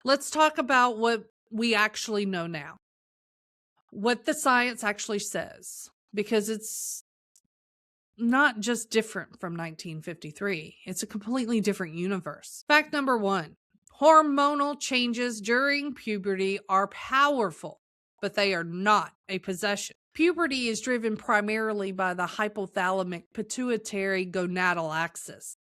Let's talk about what we actually know now, what the science actually says, because it's not just different from 1953, it's a completely different universe. Fact number one, hormonal changes during puberty are powerful, but they are not a possession. Puberty is driven primarily by the hypothalamic pituitary gonadal axis,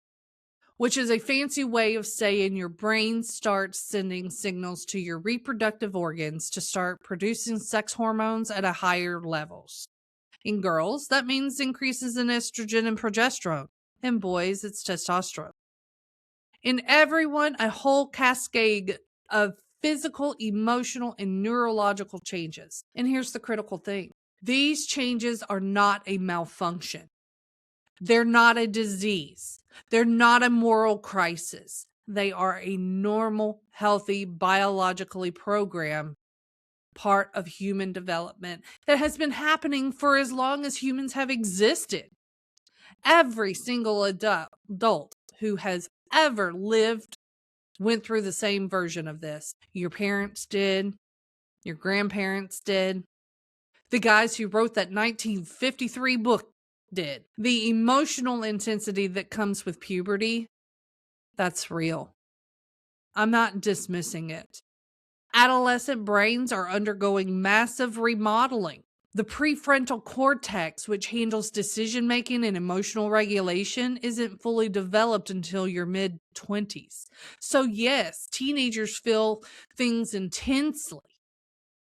which is a fancy way of saying your brain starts sending signals to your reproductive organs to start producing sex hormones at a higher levels. In girls, that means increases in estrogen and progesterone. In boys, it's testosterone. In everyone, a whole cascade of physical, emotional, and neurological changes. And here's the critical thing. These changes are not a malfunction. They're not a disease. They're not a moral crisis. They are a normal, healthy, biologically programmed part of human development that has been happening for as long as humans have existed. Every single adult who has ever lived went through the same version of this. Your parents did. Your grandparents did. The guys who wrote that 1953 book did. The emotional intensity that comes with puberty, that's real. I'm not dismissing it. Adolescent brains are undergoing massive remodeling. The prefrontal cortex, which handles decision making and emotional regulation, isn't fully developed until your mid-20s. So yes, teenagers feel things intensely.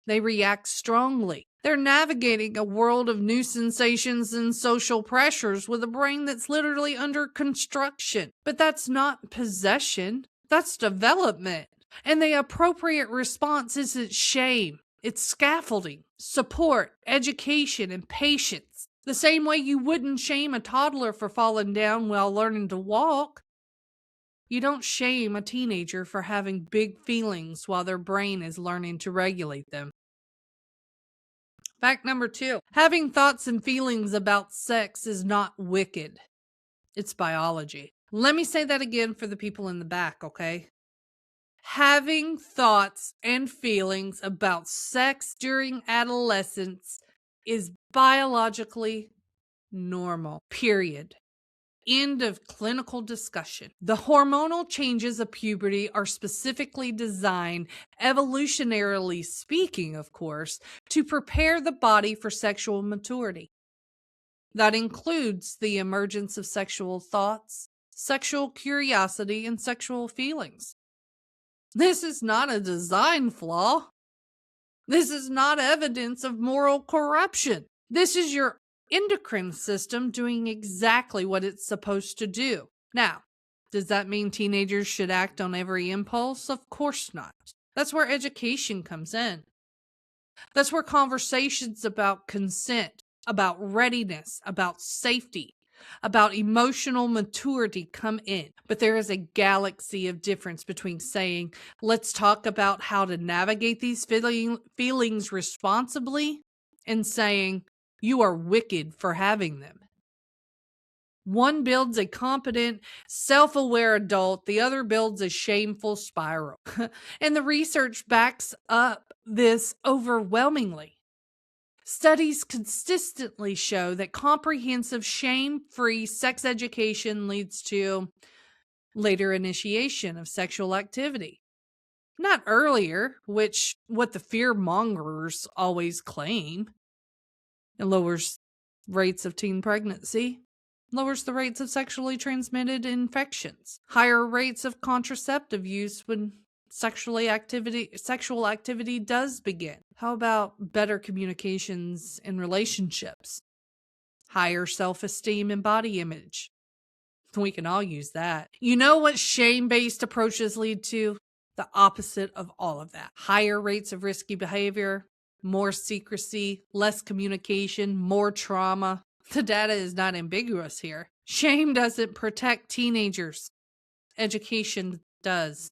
They react strongly. They're navigating a world of new sensations and social pressures with a brain that's literally under construction. But that's not possession. That's development. And the appropriate response isn't shame. It's scaffolding, support, education, and patience. The same way you wouldn't shame a toddler for falling down while learning to walk. You don't shame a teenager for having big feelings while their brain is learning to regulate them. Fact number two, having thoughts and feelings about sex is not wicked. It's biology. Let me say that again for the people in the back, okay? Having thoughts and feelings about sex during adolescence is biologically normal, period. End of clinical discussion. The hormonal changes of puberty are specifically designed, evolutionarily speaking, of course, to prepare the body for sexual maturity. That includes the emergence of sexual thoughts, sexual curiosity, and sexual feelings. This is not a design flaw. This is not evidence of moral corruption. This is your endocrine system doing exactly what it's supposed to do. Now, does that mean teenagers should act on every impulse? Of course not. That's where education comes in. That's where conversations about consent, about readiness, about safety, about emotional maturity come in. But there is a galaxy of difference between saying, let's talk about how to navigate these feelings responsibly, and saying, you are wicked for having them. One builds a competent, self-aware adult. The other builds a shameful spiral. And the research backs up this overwhelmingly. Studies consistently show that comprehensive, shame-free sex education leads to later initiation of sexual activity. Not earlier, which what the fear-mongers always claim. It lowers rates of teen pregnancy, lowers the rates of sexually transmitted infections, higher rates of contraceptive use when sexual activity does begin. How about better communications in relationships? Higher self-esteem and body image. We can all use that. You know what shame-based approaches lead to? The opposite of all of that. Higher rates of risky behavior, more secrecy, less communication, more trauma. The data is not ambiguous here. Shame doesn't protect teenagers. Education does.